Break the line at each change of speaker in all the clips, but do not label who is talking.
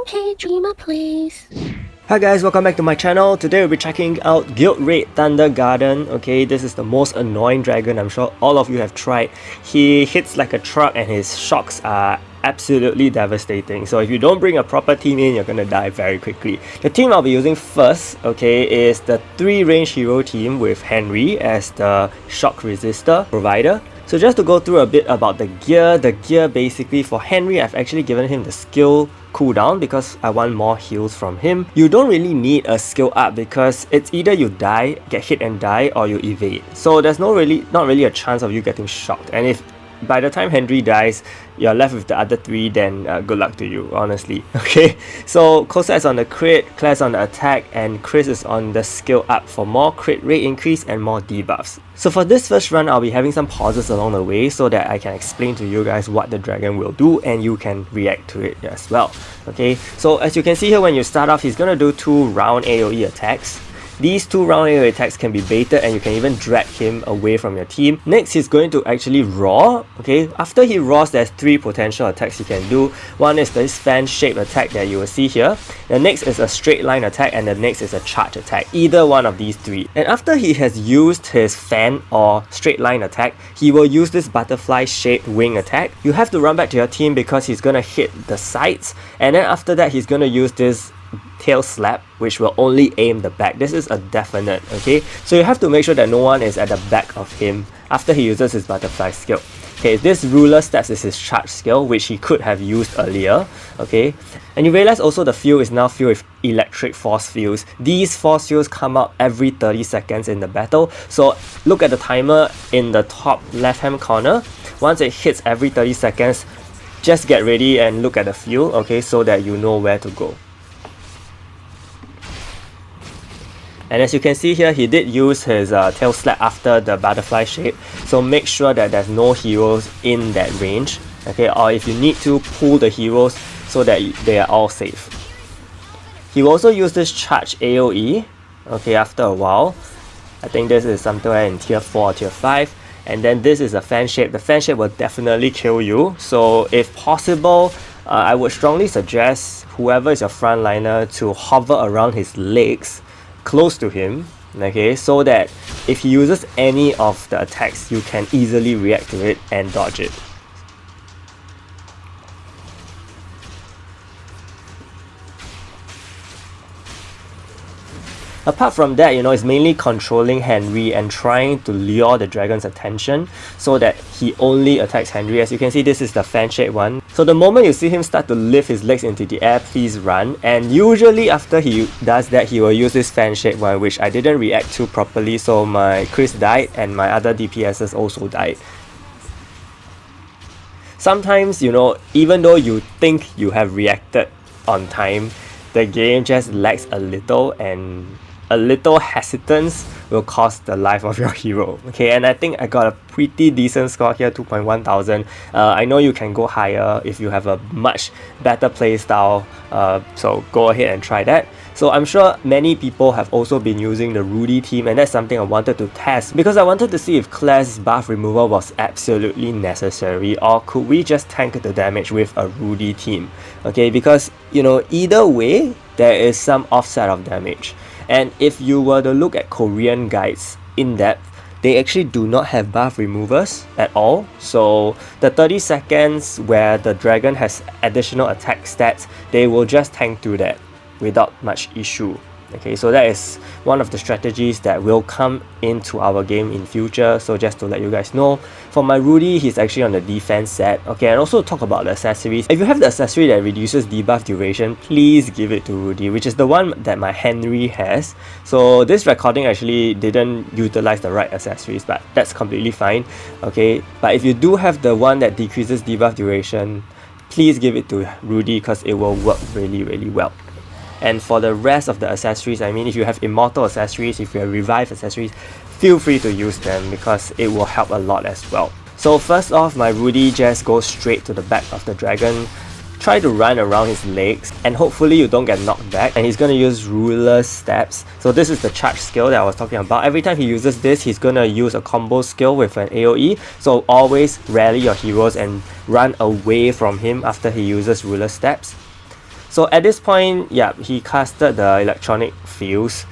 Okay, Dreamer, please.
Hi guys, welcome back to my channel. Today we'll be checking out Guild Raid Thunder Garden. Okay, this is the most annoying dragon I'm sure all of you have tried. He hits like a truck and his shocks are absolutely devastating. So if you don't bring a proper team in, you're gonna die very quickly. The team I'll be using first, okay, is the 3-range hero team with Henry as the shock resistor provider. So just to go through a bit about the gear basically for Henry, I've actually given him the skill cooldown because I want more heals from him. You don't really need a skill up because it's either you die, get hit and die, or you evade. So there's not really a chance of you getting shocked. And if by the time Henry dies, you're left with the other 3, then good luck to you, honestly. Okay, so Kosa is on the crit, Claire's on the attack, and Chris is on the skill up for more crit rate increase and more debuffs. So for this first run, I'll be having some pauses along the way so that I can explain to you guys what the dragon will do and you can react to it as well. Okay, so as you can see here, when you start off, he's gonna do 2 round AoE attacks. These 2 round AoE attacks can be baited and you can even drag him away from your team. Next, he's going to actually roar. Okay, after he roars, there's 3 potential attacks he can do. One is this fan shape attack that you will see here. The next is a straight line attack and the next is a charge attack. Either one of these 3. And after he has used his fan or straight line attack, he will use this butterfly shaped wing attack. You have to run back to your team because he's gonna hit the sides, and then after that he's gonna use this tail slap, which will only aim the back. This is a definite, okay? So you have to make sure that no one is at the back of him after he uses his butterfly skill. Okay, this ruler steps is his charge skill, which he could have used earlier, okay? And you realize also the field is now filled with electric force fields. These force fields come out every 30 seconds in the battle. So look at the timer in the top left hand corner. Once it hits every 30 seconds, just get ready and look at the field, okay, so that you know where to go. And as you can see here, he did use his tail slap after the butterfly shape, so make sure that there's no heroes in that range, okay, or if you need to, pull the heroes so that they are all safe. He will also use this charge AoE, okay, after a while. I think this is somewhere in tier 4 or tier 5, and then this is a fan shape. The fan shape will definitely kill you, so if possible, I would strongly suggest whoever is your frontliner to hover around his legs close to him, okay, so that if he uses any of the attacks, you can easily react to it and dodge it. Apart from that, it's mainly controlling Henry and trying to lure the dragon's attention so that he only attacks Henry. As you can see, this is the fan shape one. So the moment you see him start to lift his legs into the air, please run. And usually after he does that, he will use this fan shape one, which I didn't react to properly, so my Chris died and my other DPSs also died. Sometimes, even though you think you have reacted on time, the game just lags a little, and a little hesitance will cost the life of your hero. Okay, and I think I got a pretty decent score here, 2,100. I know you can go higher if you have a much better playstyle, so go ahead and try that. So I'm sure many people have also been using the Rudy team, and that's something I wanted to test because I wanted to see if Claire's buff removal was absolutely necessary, or could we just tank the damage with a Rudy team. Okay, because either way there is some offset of damage. And if you were to look at Korean guides in depth, they actually do not have buff removers at all. So the 30 seconds where the dragon has additional attack stats, they will just tank through that without much issue. Okay, so that is one of the strategies that will come into our game in future. So just to let you guys know, for my Rudy, he's actually on the defense set. Okay, and also talk about the accessories. If you have the accessory that reduces debuff duration, please give it to Rudy, which is the one that my Henry has. So this recording actually didn't utilize the right accessories, but that's completely fine. Okay, but if you do have the one that decreases debuff duration, please give it to Rudy because it will work really, really well. And for the rest of the accessories, I mean, if you have immortal accessories, if you have revive accessories, feel free to use them because it will help a lot as well. So first off, my Rudy just goes straight to the back of the dragon, try to run around his legs, and hopefully you don't get knocked back. And he's going to use ruler steps. So this is the charge skill that I was talking about. Every time he uses this, he's going to use a combo skill with an AoE. So always rally your heroes and run away from him after he uses ruler steps. So at this point, yeah, he casted the electronic fields.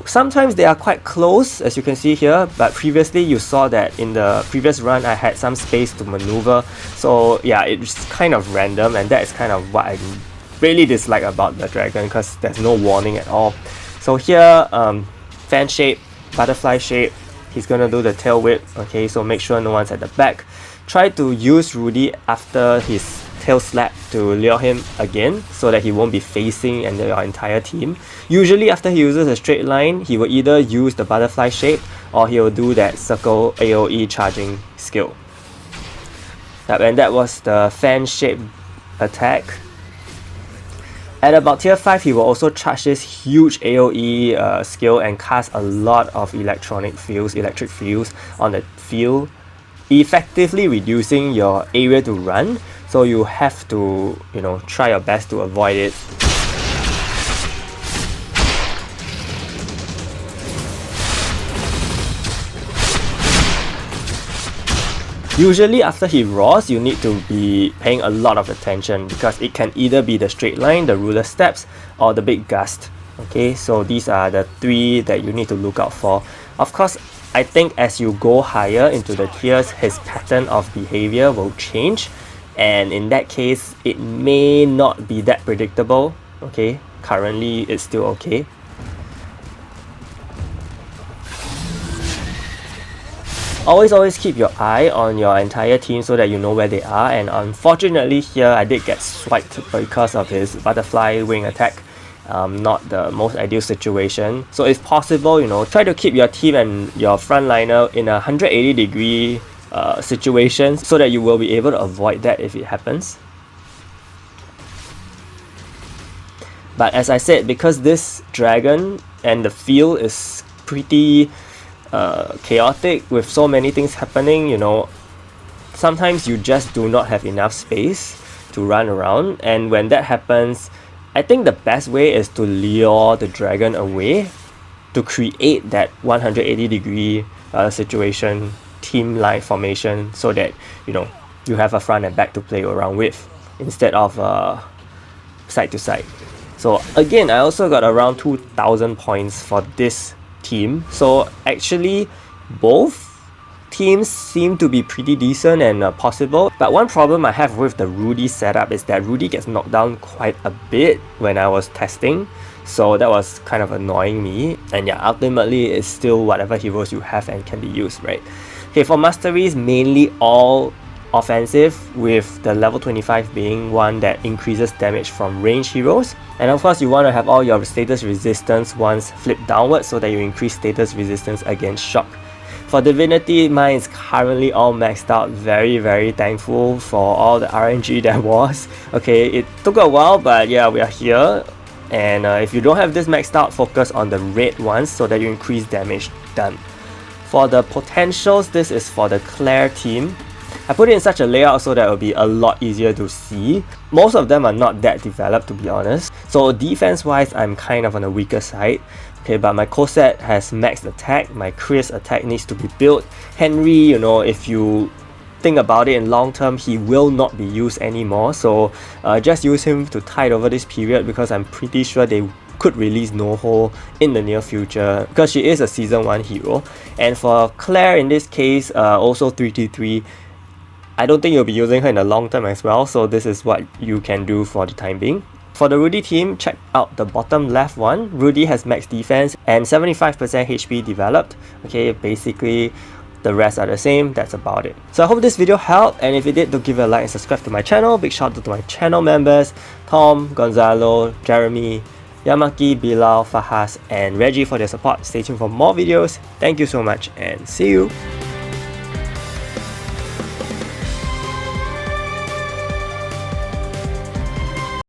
Sometimes they are quite close, as you can see here, but previously you saw that in the previous run I had some space to maneuver. So yeah, it's kind of random, and that is kind of what I really dislike about the dragon, because there's no warning at all. So here, fan shape, butterfly shape, he's gonna do the tail whip. Okay, so make sure no one's at the back. Try to use Rudy after his tail slap to lure him again, so that he won't be facing and your entire team. Usually after he uses a straight line, he will either use the butterfly shape or he will do that circle AoE charging skill. And that was the fan shape attack. At about tier 5, he will also charge this huge AoE skill and cast a lot of electric fields on the field, effectively reducing your area to run. So you have to, try your best to avoid it. Usually after he roars, you need to be paying a lot of attention, because it can either be the straight line, the ruler steps, or the big gust. Okay, so these are the 3 that you need to look out for. Of course, I think as you go higher into the tiers, his pattern of behavior will change, and in that case, it may not be that predictable. Okay, currently it's still okay. Always keep your eye on your entire team so that you know where they are, and unfortunately here I did get swiped because of his butterfly wing attack. Not the most ideal situation. So if possible, try to keep your team and your frontliner in a 180-degree situation, so that you will be able to avoid that if it happens. But as I said, because this dragon and the field is pretty chaotic with so many things happening, sometimes you just do not have enough space to run around, and when that happens, I think the best way is to lure the dragon away to create that 180-degree situation, team-like formation, so that you have a front and back to play around with instead of side to side. So again, I also got around 2,000 points for this team. So actually both teams seem to be pretty decent and possible, but one problem I have with the Rudy setup is that Rudy gets knocked down quite a bit when I was testing, so that was kind of annoying me. And yeah, ultimately it's still whatever heroes you have and can be used, right? Okay, for Masteries, mainly all offensive, with the level 25 being one that increases damage from ranged heroes. And of course you want to have all your status resistance ones flipped downwards so that you increase status resistance against shock. For Divinity, mine is currently all maxed out. Very thankful for all the RNG there was. Okay, it took a while, but yeah, we are here. And if you don't have this maxed out, focus on the red ones so that you increase damage done. For the potentials, this is for the Claire team. I put it in such a layout so that it will be a lot easier to see. Most of them are not that developed, to be honest. So defense wise, I'm kind of on the weaker side. Okay, but my Cosette has maxed attack, my Chris attack needs to be built. Henry, if you think about it in long term, he will not be used anymore. So just use him to tide over this period, because I'm pretty sure they could release Noho in the near future, because she is a season 1 hero. And for Claire in this case, also 3T3, I don't think you'll be using her in the long term as well, so this is what you can do for the time being. For the Rudy team, check out the bottom left one. Rudy has max defense and 75% HP developed. Okay, basically the rest are the same. That's about it. So I hope this video helped, and if it did, do give it a like and subscribe to my channel. Big shout out to my channel members, Tom, Gonzalo, Jeremy, Yamaki, Bilal, Fahas, and Reggie for their support. Stay tuned for more videos. Thank you so much, and see you!